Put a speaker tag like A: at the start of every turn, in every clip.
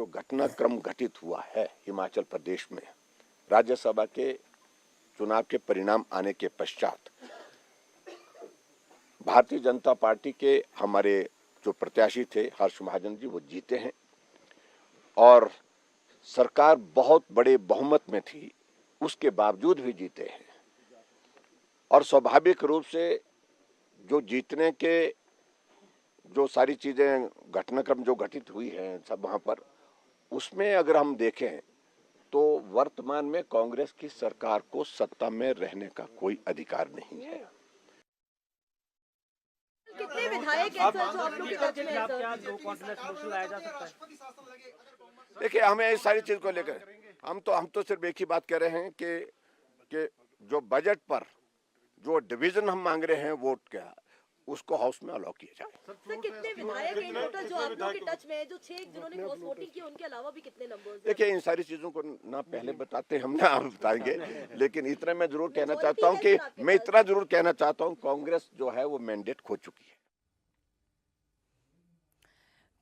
A: जो घटनाक्रम घटित हुआ है हिमाचल प्रदेश में राज्यसभा के चुनाव के परिणाम आने के पश्चात, भारतीय जनता पार्टी के हमारे जो प्रत्याशी थे हर्ष महाजन जी, वो जीते हैं और सरकार बहुत बड़े बहुमत में थी, उसके बावजूद भी जीते हैं। और स्वाभाविक रूप से जो जीतने के जो सारी चीजें घटनाक्रम जो घटित हुई हैं सब वहां पर, उसमें अगर हम देखें तो वर्तमान में कांग्रेस की सरकार को सत्ता में रहने का कोई अधिकार नहीं है।
B: कितने विधायक हैं सर जो आप लोग के टच में हैं सर?
A: देखिए, हमें इस सारी चीज को लेकर हम तो सिर्फ एक ही बात कह रहे हैं कि जो बजट पर जो डिवीजन हम मांग रहे हैं वोट का, उसको हाउस में अलाउ किया जाए।
B: सर कितने विधायक हैं टोटल जो आप लोग के टच में है, जो 6 जिन्होंने क्रॉस वोटिंग की, उनके अलावा भी कितने नंबर्स?
A: देखिए, इन सारी चीजों को ना पहले बताते हम ना आप बताएंगे, लेकिन इतना मैं जरूर कहना चाहता हूं कि कांग्रेस जो है वो मैंडेट खो चुकी है।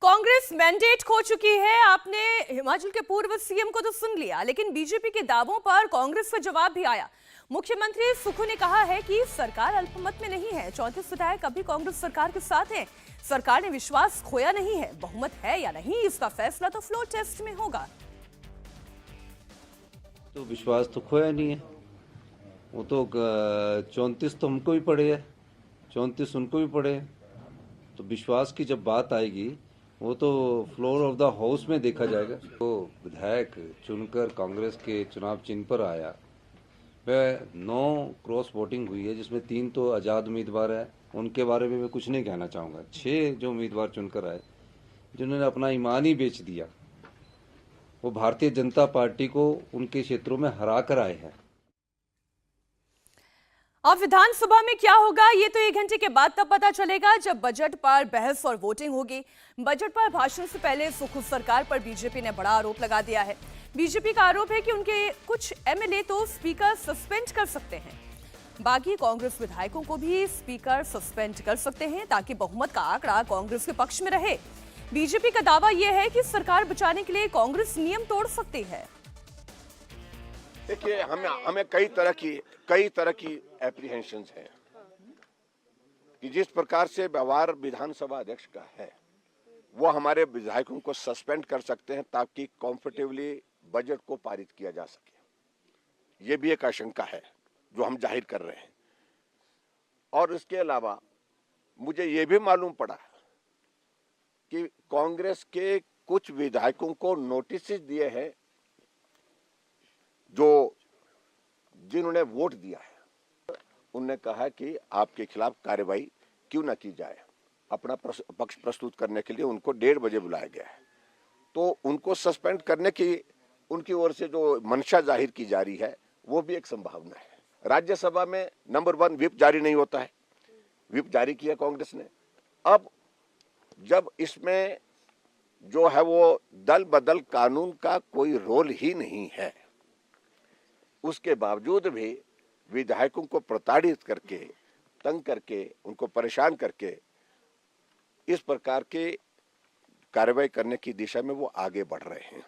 C: कांग्रेस मैंडेट खो चुकी है। आपने हिमाचल के पूर्व सीएम को तो सुन लिया, लेकिन बीजेपी के दावों पर कांग्रेस का जवाब भी आया। मुख्यमंत्री सुक्खू ने कहा है कि सरकार अल्पमत में नहीं है, 34 विधायक अभी कांग्रेस सरकार के साथ हैं। सरकार ने विश्वास खोया नहीं है, बहुमत है या नहीं इसका फैसला तो फ्लोर टेस्ट में होगा।
D: तो विश्वास तो खोया नहीं है, वो तो 34 तो हमको भी पड़े है, 34 उनको भी पड़े है। तो विश्वास की जब बात आएगी वो तो फ्लोर ऑफ द हाउस में देखा जाएगा। तो विधायक चुनकर कांग्रेस के चुनाव चिन्ह पर आया, वह 9 क्रॉस वोटिंग हुई है, जिसमें 3 तो आज़ाद उम्मीदवार है, उनके बारे में मैं कुछ नहीं कहना चाहूँगा। 6 जो उम्मीदवार चुनकर आए, जिन्होंने अपना ईमान ही बेच दिया, वो भारतीय जनता पार्टी को उनके क्षेत्रों में हरा कर आए हैं।
C: अब विधानसभा में क्या होगा ये तो 1 घंटे के बाद तब पता चलेगा, जब बजट पर बहस और वोटिंग होगी। बजट पर भाषण से पहले सुक्खू सरकार पर बीजेपी ने बड़ा आरोप लगा दिया है। बीजेपी का आरोप है कि उनके कुछ एमएलए तो स्पीकर सस्पेंड कर सकते हैं, बाकी कांग्रेस विधायकों को भी स्पीकर सस्पेंड कर सकते हैं ताकि बहुमत का आंकड़ा कांग्रेस के पक्ष में रहे। बीजेपी का दावा यह है कि सरकार बचाने के लिए कांग्रेस नियम तोड़ सकती है।
A: देखिए, हमें कई तरह की एप्रीहेंशंस हैं कि जिस प्रकार से व्यवहार विधानसभा अध्यक्ष का है, वो हमारे विधायकों को सस्पेंड कर सकते हैं ताकि कंफर्टेबली बजट को पारित किया जा सके। ये भी एक आशंका है जो हम जाहिर कर रहे हैं। और इसके अलावा मुझे ये भी मालूम पड़ा कि कांग्रेस के कुछ विधायकों को नोटिस दिए हैं जिन्होंने वोट दिया है। उन्होंने कहा कि आपके खिलाफ कार्रवाई क्यों ना की जाए। अपना पक्ष प्रस्तुत करने के लिए उनको 1:30 बजे बुलाया गया है। तो उनको सस्पेंड करने की उनकी ओर से जो मंशा जाहिर की जा रही है, वो भी एक संभावना है। राज्यसभा में नंबर 1 व्हिप जारी नहीं होता है, व्हिप जारी किया कांग्रेस ने। अब जब इसमें जो है वो दल बदल कानून का कोई रोल ही नहीं है, उसके बावजूद भी विधायकों को प्रताड़ित करके, तंग करके, उनको परेशान करके इस प्रकार के कार्रवाई करने की दिशा में वो आगे बढ़ रहे हैं।